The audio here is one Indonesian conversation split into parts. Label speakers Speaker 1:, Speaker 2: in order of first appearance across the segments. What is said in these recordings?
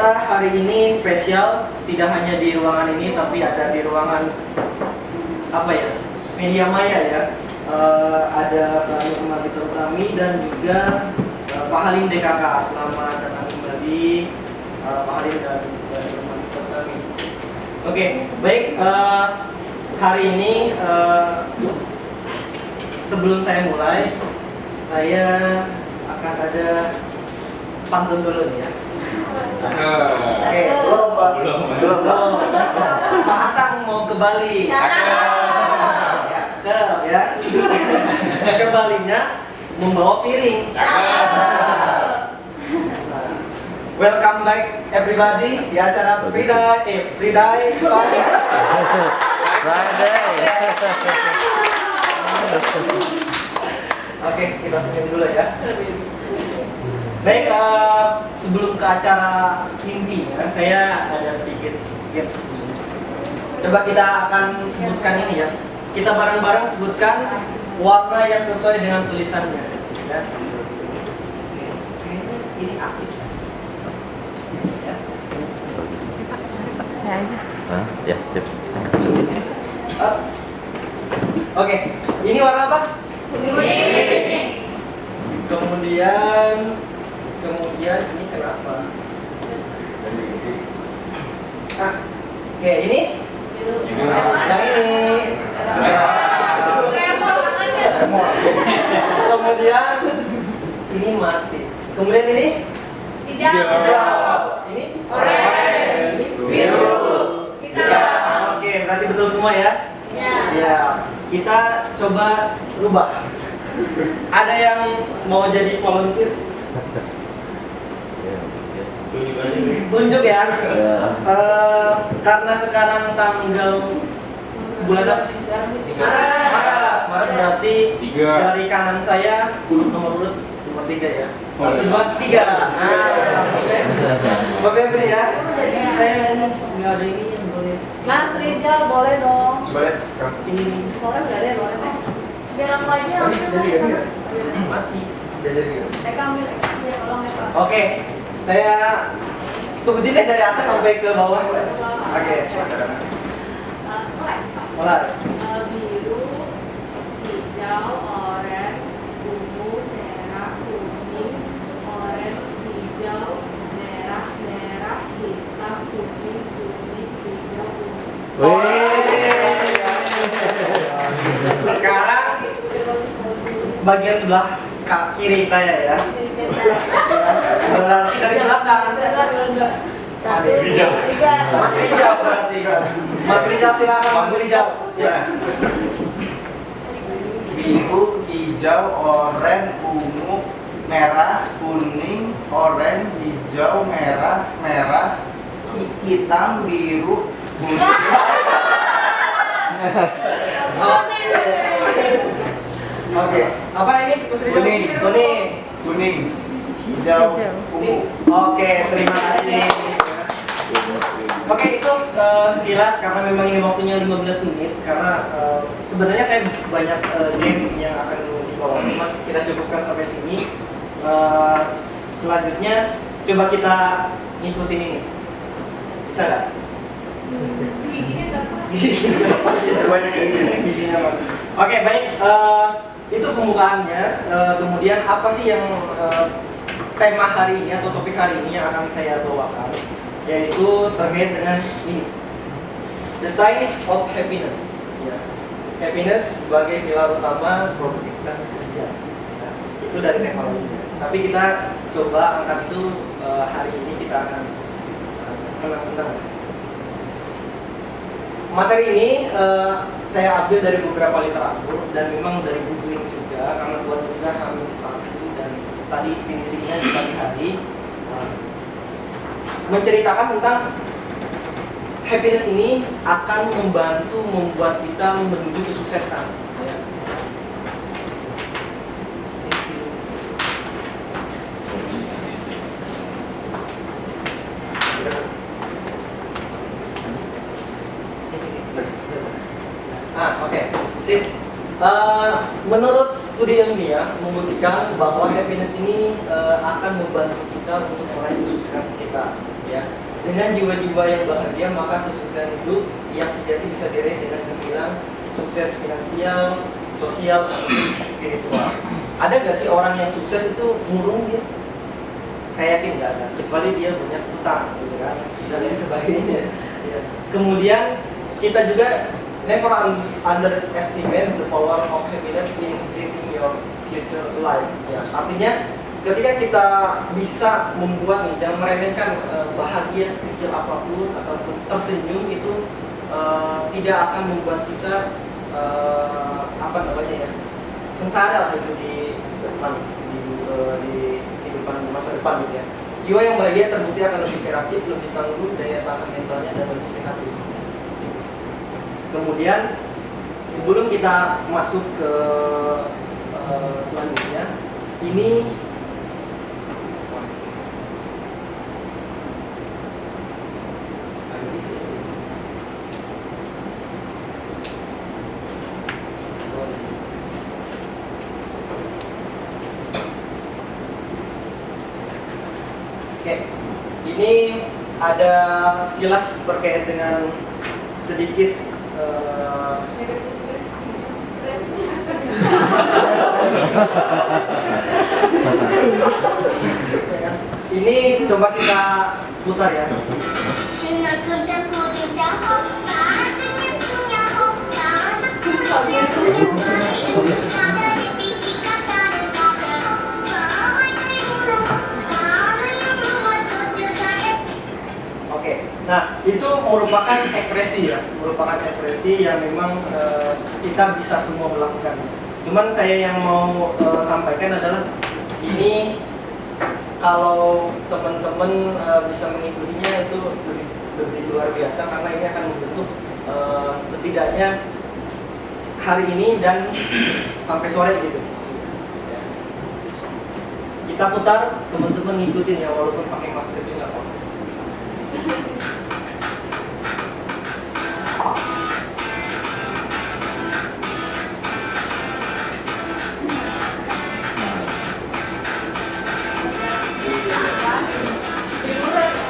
Speaker 1: ternyata hari ini spesial, tidak hanya di ruangan ini, tapi ada di ruangan apa ya, media maya ya. Ada Pak Victor kami dan juga Pak Halim DKK. Selamat datang kembali Pak Halim dan teman Victor kami. Oke, baik. Hari ini sebelum saya mulai, saya akan ada pantun dulu nih ya. Oke, belum. Pak Atang mau ke Bali. Ya. Ke Balinya membawa piring. Welcome back everybody di acara Friday Oke, kita senyum dulu ya. Baik, sebelum ke acara intinya, saya ada sedikit games. Coba kita akan sebutkan ini ya. Kita bareng-bareng sebutkan warna yang sesuai dengan tulisannya. Ya. Ini aktif. Ya.
Speaker 2: Saya aja.
Speaker 3: Ya, sip.
Speaker 1: Oke, ini warna apa?
Speaker 2: Kuning.
Speaker 1: Kemudian ini kenapa? Oke, ini? Yang ini. Kemudian ini mati. Kemudian ini? Hijau. Ini? Oranye. Biru. Hitam. Oke, berarti betul semua ya? Ya. Kita coba rubah. Ada yang mau jadi volunteer? Tunjuk ya. Karena sekarang tanggal bulan apa sih sekarang? Maret berarti dari kanan saya nomor urut nomor 3 ya. 1, 2, 3. Mbak Febri ya. Saya ini nggak ada ini yang boleh.
Speaker 2: Mas Rizal boleh dong.
Speaker 4: Coba lihat.
Speaker 1: Ini
Speaker 2: Boleh nggak deh, boleh deh. Biar aku aja.
Speaker 1: mati.
Speaker 4: Udah jadi.
Speaker 2: Ambil. Ya, tolong ya Pak.
Speaker 1: Oke, saya sebutin deh dari atas sampai ke bawah. Oke. Mulai.
Speaker 2: Biru, hijau, oranye, ungu, merah, kuning, oranye, hijau, merah, hitam, kuning, hijau, ungu.
Speaker 1: Sekarang bagian sebelah kiri saya ya. Berarti dari belakang. Mas Rizal berarti kan. Mas Rizal silakan Mas Rizal. Ya.
Speaker 4: Biru, hijau, oranye, ungu, merah, kuning, oranye, hijau, merah, hitam, biru, kuning.
Speaker 1: Oke. Apa ini Mas Rizal?
Speaker 4: Kuning, hijau, ungu.
Speaker 1: Oke, terima kasih. Oke, itu sekilas karena memang ini waktunya 15 menit karena sebenarnya saya banyak game yang akan dibawa, cuma kita cukupkan sampai sini. Selanjutnya coba kita ngikutin ini. Bisa nggak?
Speaker 4: Banyak giginya mas.
Speaker 1: Oke, baik. Itu pembukaannya. Kemudian apa sih yang tema hari ini atau topik hari ini yang akan saya bawakan? Yaitu terkait dengan ini, the science of happiness. Ya. Happiness sebagai pilar utama produktivitas kerja. Ya. Itu dari tema ini. Tapi kita coba angkat itu hari ini kita akan senang-senang. Materi ini saya ambil dari beberapa literatur dan memang dari googling juga karena buat juga H-1 dan tadi finishingnya di pagi hari. Menceritakan tentang happiness ini akan membantu membuat kita menuju kesuksesan. Ya. Oke. Sip. Menurut studi ilmiah membuktikan bahwa happiness ini akan membantu kita untuk meraih kesuksesan kita, ya. Dengan jiwa-jiwa yang bahagia, maka kesuksesan hidup yang sejati bisa diraih dengan gemilang sukses finansial, sosial, ataupun spiritual. Ada gak sih orang yang sukses itu murung dia? Saya yakin nggak ada, kecuali dia banyak utang, gitu kan, dan lain sebagainya. Ya. Kemudian kita juga never underestimate the power of happiness in creating your future life. Ya, artinya ketika kita bisa membuat nih dan meremehkan bahagia sekecil apapun ataupun tersenyum itu tidak akan membuat kita sengsara gitu di depan di kehidupan masa depan gitu ya. Jiwa yang bahagia terbukti akan lebih kreatif, lebih tangguh, daya tahan mentalnya dan lebih sehat gitu. Kemudian sebelum kita masuk ke selanjutnya, ini Oke, ini ada sekilas terkait dengan sedikit ini coba kita putar ya. Oke, nah itu merupakan ekspresi ya, merupakan ekspresi yang memang kita bisa semua melakukan. Cuman saya yang mau sampaikan adalah ini kalau teman-teman bisa mengikutinya itu lebih luar biasa karena ini akan membentuk setidaknya hari ini dan sampai sore gitu. Ya. Kita putar, teman-teman ngikutin ya walaupun pakai masker itu nggak apa-apa.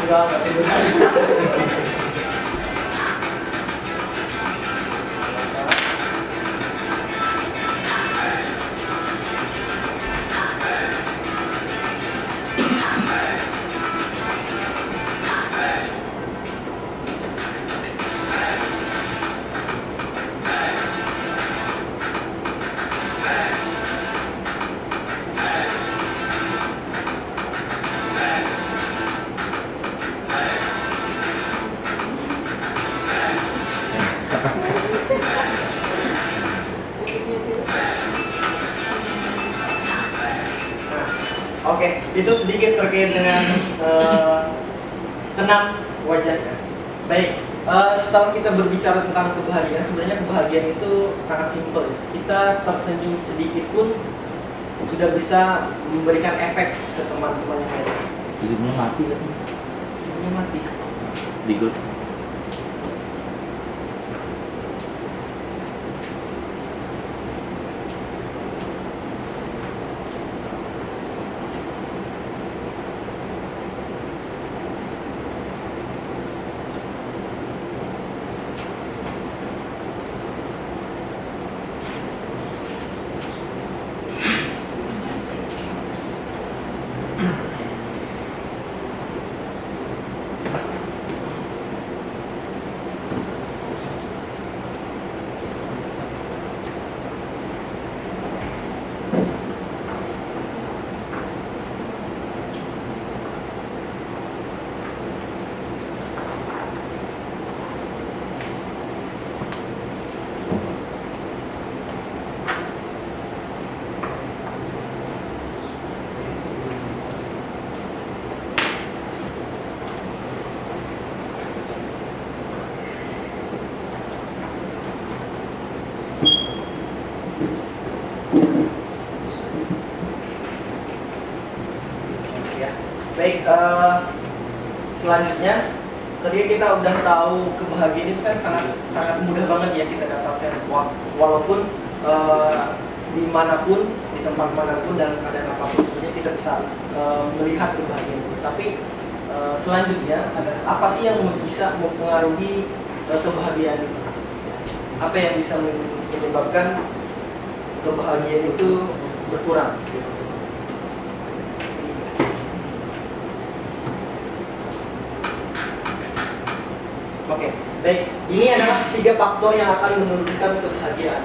Speaker 1: Enggak tiduran. Oke, itu sedikit terkait dengan senam wajah ya. Baik, setelah kita berbicara tentang kebahagiaan, sebenarnya kebahagiaan itu sangat simpel ya. Kita tersenyum sedikit pun sudah bisa memberikan efek ke teman-teman yang lain.
Speaker 3: Zoomnya mati kan?
Speaker 1: Zoomnya mati.
Speaker 3: Di grup.
Speaker 1: Baik, selanjutnya tadi kita udah tahu kebahagiaan itu kan sangat mudah banget ya kita dapatkan walaupun dimanapun, di tempat manapun dan keadaan apapun sebenarnya kita bisa melihat kebahagiaan itu. Tapi selanjutnya adalah apa sih yang bisa mempengaruhi kebahagiaan itu? Apa yang bisa menyebabkan kebahagiaan itu berkurang? Oke, baik. Ini adalah 3 faktor yang akan menurunkan kebahagiaan.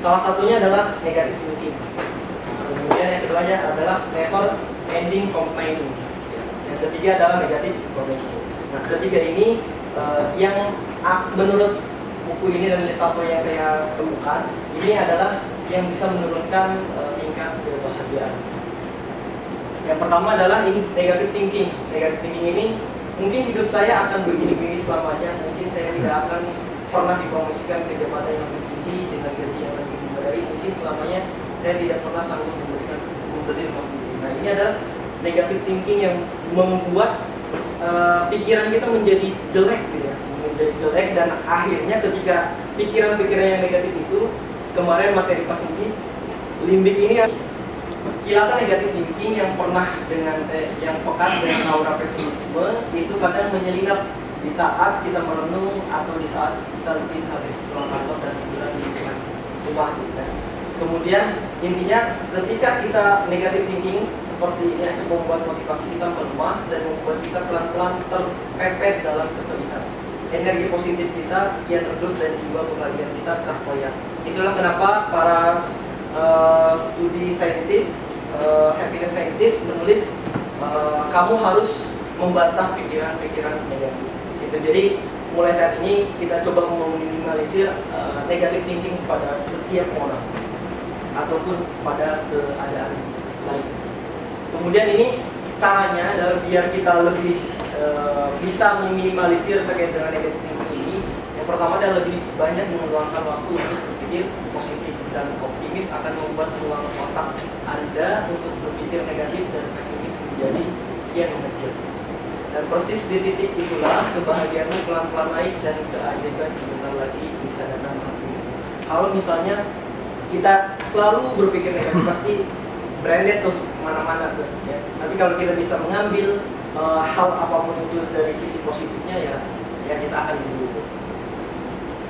Speaker 1: Salah satunya adalah negative thinking. Kemudian yang keduanya adalah never ending complaining. Yang ketiga adalah negative information. Nah, ketiga ini yang menurut buku ini dan literatur yang saya temukan, ini adalah yang bisa menurunkan tingkat kebahagiaan. Yang pertama adalah ini negative thinking. Negative thinking ini mungkin hidup saya akan begini-begini selamanya. Mungkin saya tidak akan pernah dipromosikan ke jabatan yang lebih tinggi dengan gaji yang lebih memadai. Mungkin selamanya saya tidak pernah sanggup membeli rumah sendiri. Nah, ini adalah negative thinking yang membuat pikiran kita menjadi jelek, gitu ya, menjadi jelek, dan akhirnya ketika pikiran-pikiran yang negatif itu, kemarin materi pas ini, limbik ini yang kilatan negatif thinking yang pernah dengan yang pekat dengan aura pesimisme itu kadang menyelinap di saat kita merenung atau di saat kita lebih habis pulang kantor dan tiduran di rumah, gitu kan. Kemudian intinya ketika kita negatif thinking seperti ini cukup membuat motivasi kita melemah dan membuat kita pelan-pelan terpepet dalam kepedihan. Energi positif kita kian redup dan jiwa kebahagiaan kita terkoyak. Itulah kenapa para studi saintis, happiness scientist menulis kamu harus membantah pikiran-pikiran negatif. Itu jadi mulai saat ini kita coba meminimalisir negative thinking pada setiap orang ataupun pada keadaan lain. Kemudian ini caranya adalah biar kita lebih bisa meminimalisir terkait dengan negatif thinking ini. Yang pertama adalah lebih banyak meluangkan waktu untuk berpikir positif dan optimis akan membuat ruang otak Anda untuk berpikir negatif dan pesimis menjadi kian mengecil. Dan persis di titik itulah kebahagiaanmu pelan-pelan naik dan keajaiban sebentar lagi bisa datang. Kalau misalnya kita selalu berpikir negatif pasti branded tuh mana-mana tuh ya. Tapi kalau kita bisa mengambil hal apapun itu dari sisi positifnya ya kita akan dulu.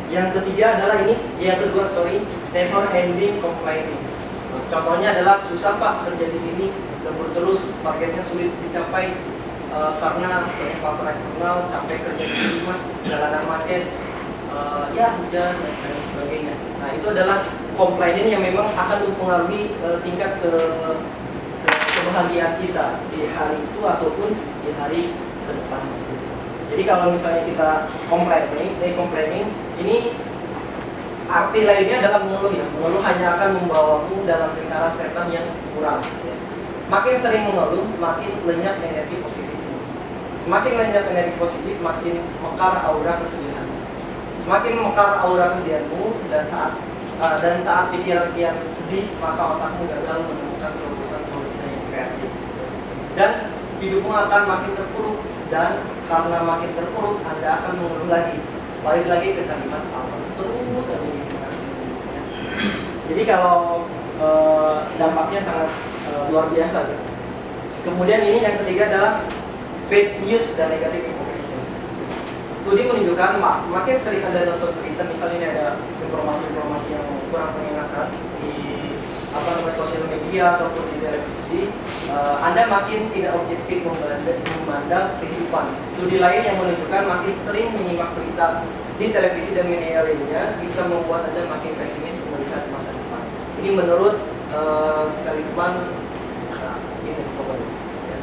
Speaker 1: Yang ketiga adalah ini, yang kedua never ending complaining. Contohnya adalah susah Pak kerja di sini, lembur terus, targetnya sulit dicapai karena banyak faktor eksternal, capek kerja di sini Mas, jalanan macet, ya hujan dan sebagainya. Nah itu adalah complaining yang memang akan mempengaruhi tingkat kebahagiaan kita di hari itu ataupun di hari ke depan. Jadi kalau misalnya kita complaining, ini arti lainnya adalah mengeluh ya. Mengeluh hanya akan membawamu dalam lingkaran setan yang kurang. Ya. Makin sering mengeluh, makin lenyap energi positif. Semakin lenyap energi positif, makin mekar aura kesedihan. Semakin mekar aura kesedihanmu dan saat pikiran kian sedih, maka otakmu gagal menemukan solusi yang kreatif. Dan hidupmu akan makin terpuruk, dan karena makin terpuruk, Anda akan mengeluh lagi. Balik lagi ke kalimat awal, terus aja gitu. Jadi kalau dampaknya sangat luar biasa gitu. Kemudian ini yang ketiga adalah fake news dan negative information. Studi menunjukkan makin sering Anda nonton berita, misalnya ini ada informasi-informasi yang kurang mengenakan di sosial media ataupun di televisi, Anda makin tidak objektif memandang kehidupan. Studi lain yang menunjukkan makin sering menyimak berita di televisi dan media lainnya bisa membuat Anda makin pesimis melihat masa depan. Ini menurut Seligman, ini pokoknya. Ya,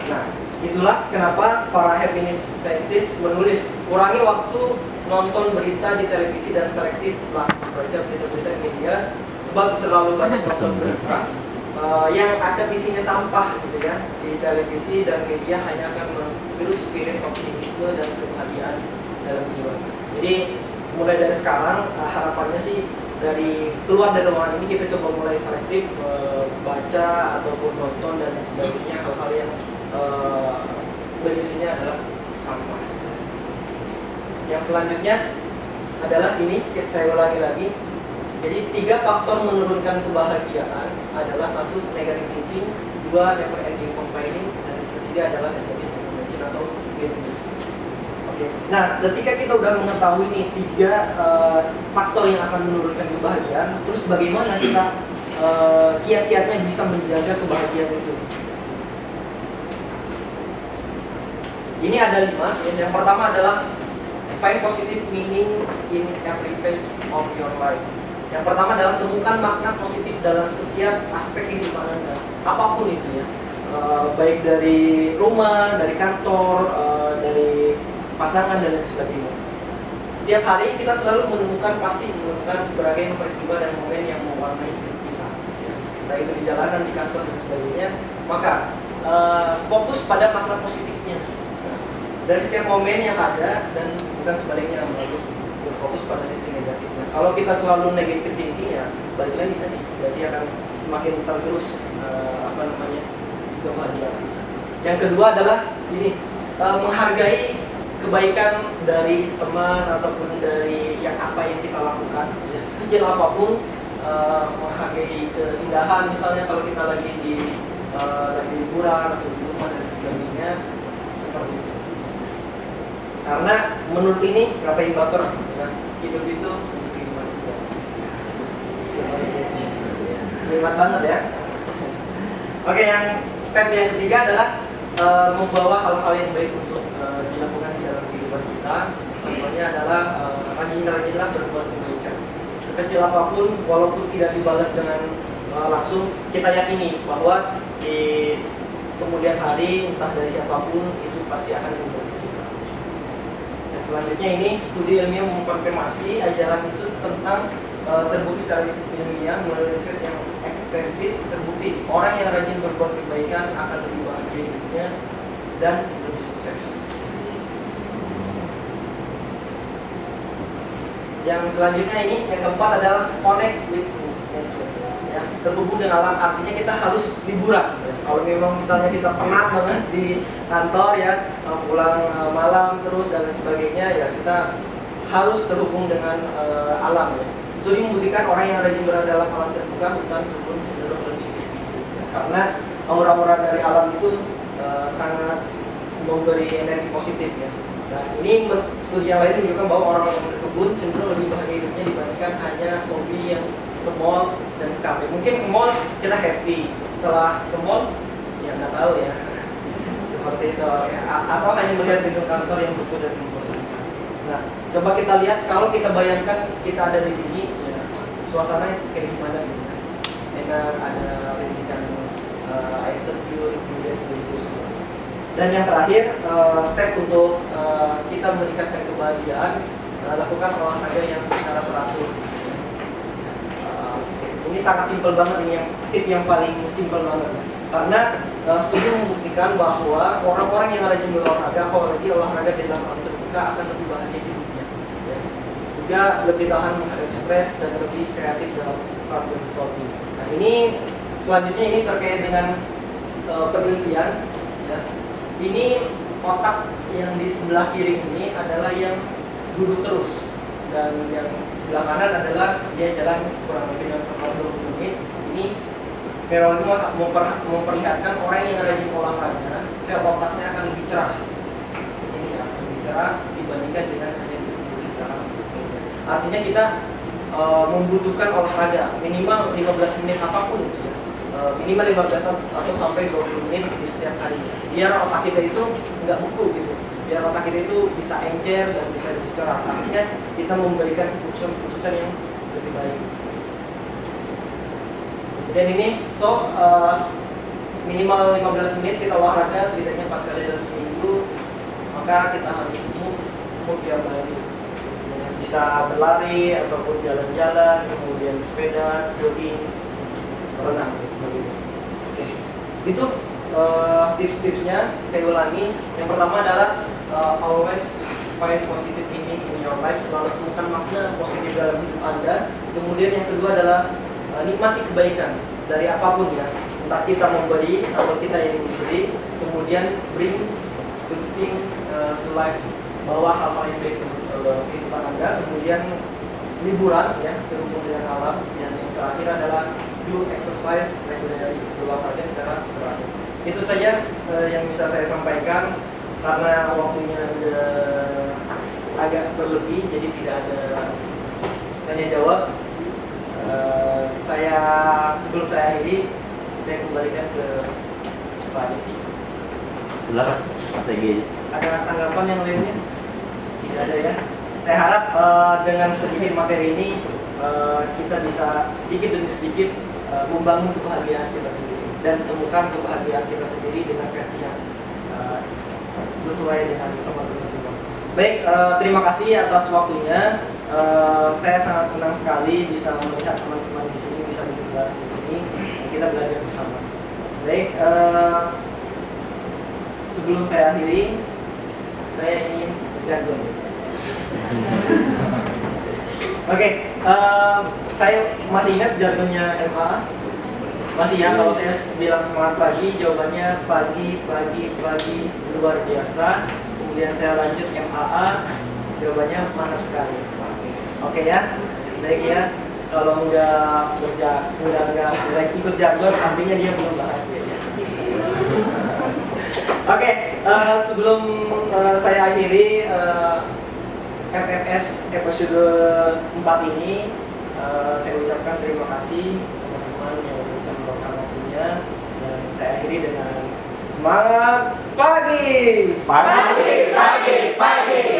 Speaker 1: nah, itulah kenapa para happiness scientist menulis kurangi waktu nonton berita di televisi dan selektif baca berita-berita media, sebab terlalu banyak nonton berita yang acap isinya sampah gitu ya di televisi dan media hanya akan menggerus spirit optimisme dan kebahagiaan dalam jiwa. Jadi mulai dari sekarang harapannya sih dari keluar dari ruangan ini kita coba mulai selektif baca ataupun nonton dan sebagainya hal-hal yang berisinya adalah sampah. Yang selanjutnya adalah ini, saya ulangi lagi. Jadi 3 faktor menurunkan kebahagiaan adalah 1 negative thinking, kedua never ending complaining, dan yang ketiga adalah negative affirmation atau win-win. Oke. Nah, ketika kita udah mengetahui nih 3 faktor yang akan menurunkan kebahagiaan, terus bagaimana kita kiat-kiatnya bisa menjaga kebahagiaan itu? Ini ada 5. Yang pertama adalah find positive meaning in every phase of your life. Yang pertama adalah temukan makna positif dalam setiap aspek kehidupan Anda, apapun itu ya, baik dari rumah, dari kantor, dari pasangan dan lain sebagainya. Tiap hari kita selalu pasti menemukan berbagai peristiwa dan momen yang mewarnai hidup kita, ya. Baik itu di jalanan, di kantor dan sebagainya. Maka fokus pada makna positifnya. Dari setiap momen yang ada dan bukan sebaliknya melalui berfokus pada sisi negatifnya. Kalau kita selalu negatif thinking ya balik lagi tadi, berarti akan semakin tergerus kebahagiaan. Yang kedua adalah ini menghargai kebaikan dari teman ataupun dari yang apa yang kita lakukan, ya, sekecil apapun, menghargai keindahan. Misalnya kalau kita lagi liburan atau di rumah dan sebagainya, seperti itu. Karena menurut ini ngapain baper, ya, hidup itu untuk kehidupan juga. Nikmat banget ya. Oke, yang step yang ketiga adalah membawa hal-hal yang baik untuk dilakukan di dalam kehidupan kita. Contohnya adalah rajin-rajinlah berbuat kebaikan. Sekecil apapun, walaupun tidak dibalas dengan langsung, kita yakini bahwa di kemudian hari entah dari siapapun itu pasti akan membantu. Selanjutnya ini studi ilmiah mengkonfirmasi ajaran itu tentang terbukti secara ilmiah melalui riset yang ekstensif, terbukti orang yang rajin berbuat kebaikan akan lebih bahagia hidupnya dan lebih sukses. Yang selanjutnya ini yang keempat adalah connect with nature, ya, terhubung dengan alam. Artinya kita harus liburan. Kalau memang misalnya kita penat banget di kantor ya, pulang malam terus dan sebagainya, ya kita harus terhubung dengan alam ya. Itu membuktikan orang yang rajin berada dalam alam terbuka bukan turun cenderung lebih karena aura-aura dari alam itu sangat memberi energi positif ya. Nah ini studi yang lain menunjukkan bahwa orang yang berkebun cenderung lebih bahagia hidupnya dibandingkan hanya hobi yang ke mall dan ke kafe. Mungkin ke mall kita happy, setelah ke mall ya nggak tahu ya seperti itu ya. Atau hanya melihat gedung kantor yang betul dan membosankan. Nah coba kita lihat, kalau kita bayangkan kita ada di sini ya, suasana kayak gimana gitu. Enak, ada rintikan air terjun, kemudian bus. Dan yang terakhir, step untuk kita meningkatkan kebahagiaan, lakukan olahraga yang secara teratur. Ini sangat simpel banget, ini yang tip yang paling simpel banget. Karena studi membuktikan bahwa orang-orang yang rajin berolahraga, apalagi olahraga di dalam alam terbuka, akan lebih bahagia hidupnya. Ya. Juga lebih tahan menghadapi stres dan lebih kreatif dalam problem solving. Nah ini selanjutnya ini terkait dengan penelitian. Ya. Ini otak yang di sebelah kiri ini adalah yang duduk terus, dan yang sebelah kanan adalah dia jalan kurang lebih dalam 20 menit. Ini neuron memperlihatkan orang yang rajin olahraga, sel otaknya akan lebih cerah. Ini akan lebih cerah dibandingkan dengan hanya duduk di belakang meja. Artinya kita membutuhkan olahraga minimal 15 menit apapun itu ya. Minimal 15 atau sampai 20 menit di setiap hari. Biar otak kita itu nggak beku gitu. Biar otak kita itu bisa encer dan bisa lebih cerah. Artinya kita memberikan keputusan yang lebih baik. Dan ini minimal 15 menit kita olahraga setidaknya 4 kali dalam seminggu. Maka kita harus move yang baik. Bisa berlari ataupun jalan-jalan, kemudian sepeda, jogging, berenang dan sebagainya. Oke. Itu tips-tipsnya saya ulangi. Yang pertama adalah always find positive meaning in your life, selalu temukan makna positif dalam hidup Anda. Kemudian yang kedua adalah nikmati kebaikan dari apapun ya, entah kita memberi atau kita yang memberi. Kemudian bring good thing to life, bawa hal-hal yang baik ke kehidupan Anda. Kemudian liburan ya, terhubung dengan alam. Dan yang terakhir adalah do exercise regularly, berolahraga secara teratur. Itu saja yang bisa saya sampaikan karena waktunya udah agak berlebih, jadi tidak ada tanya jawab. Sebelum saya akhiri, saya kembalikan ke Pak Devi.
Speaker 3: Silakan Mas Egi.
Speaker 1: Ada tanggapan yang lainnya? Tidak ada ya. Saya harap dengan sedikit materi ini kita bisa sedikit demi sedikit membangun kebahagiaan kita sendiri dan temukan kebahagiaan kita sendiri dengan versi yang sesuai dengan teman-teman semua. Baik, terima kasih atas waktunya. Saya sangat senang sekali bisa melihat teman-teman di sini, bisa duduk bareng di sini, dan kita belajar bersama. Baik, sebelum saya akhiri, saya ingin jargon. Oke, saya masih ingat jargonnya MA. Masih ya, kalau saya bilang semangat pagi, jawabannya pagi, luar biasa. Kemudian saya lanjut MAA, jawabannya mantap sekali. Oke ya, baik ya. Kalau udah ikut jargon, artinya dia belum bahagia ya. Oke, sebelum saya akhiri FFS episode 4 ini, saya ucapkan terima kasih teman-teman yang bisa meluangkan waktunya, dan saya akhiri dengan semangat pagi.
Speaker 3: Pagi,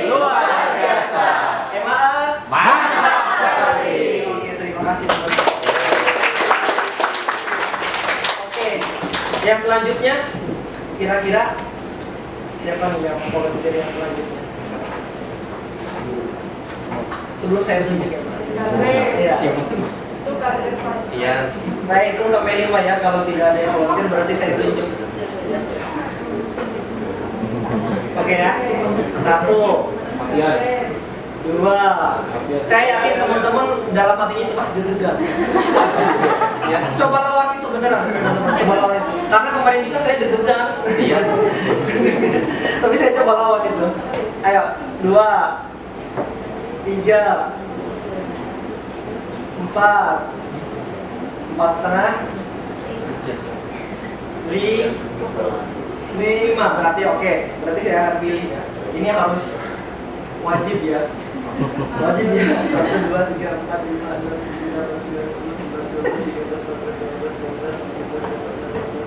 Speaker 3: luar biasa.
Speaker 1: MAA
Speaker 3: Mantap sekali.
Speaker 1: Oke, terima kasih teman-teman. Oke, yang selanjutnya kira-kira siapa nih yang volunteer yang selanjutnya? Sebelum saya tunjuk ya, Pak. Iya.
Speaker 2: Itu Kadres Pak.
Speaker 3: Iya.
Speaker 1: Saya hitung sampai 5 ya. Kalau tidak ada yang volunteer berarti saya tunjuk. Oke ya. 1, 2. Saya yakin teman-teman dalam hatinya itu pasti deg-degan. Ya, coba lawan itu beneran. Coba lawan itu. Karena kemarin juga saya deg-degan. Iya. Tapi saya coba lawan itu. Ayo, 2, 3, 4, 4,5, 5. Berarti oke. Berarti saya akan pilih ya. Ini harus wajib ya. Wajib ya. 1, 2, 3, 4, 5, 6, 7, 8, 9, 10, 11, 12, 13, 14, 15, 16, 17, 18,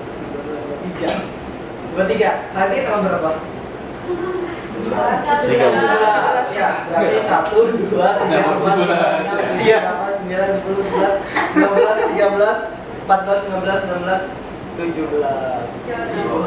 Speaker 1: 19, 20, 21, 23. Hari ini tanggal berapa? 13. Ya, berarti 1, 2, 3, 4, 5, 6, 7, 8, 9, 10, 11, 12, 13, 14, 15, 16, 17. Ibu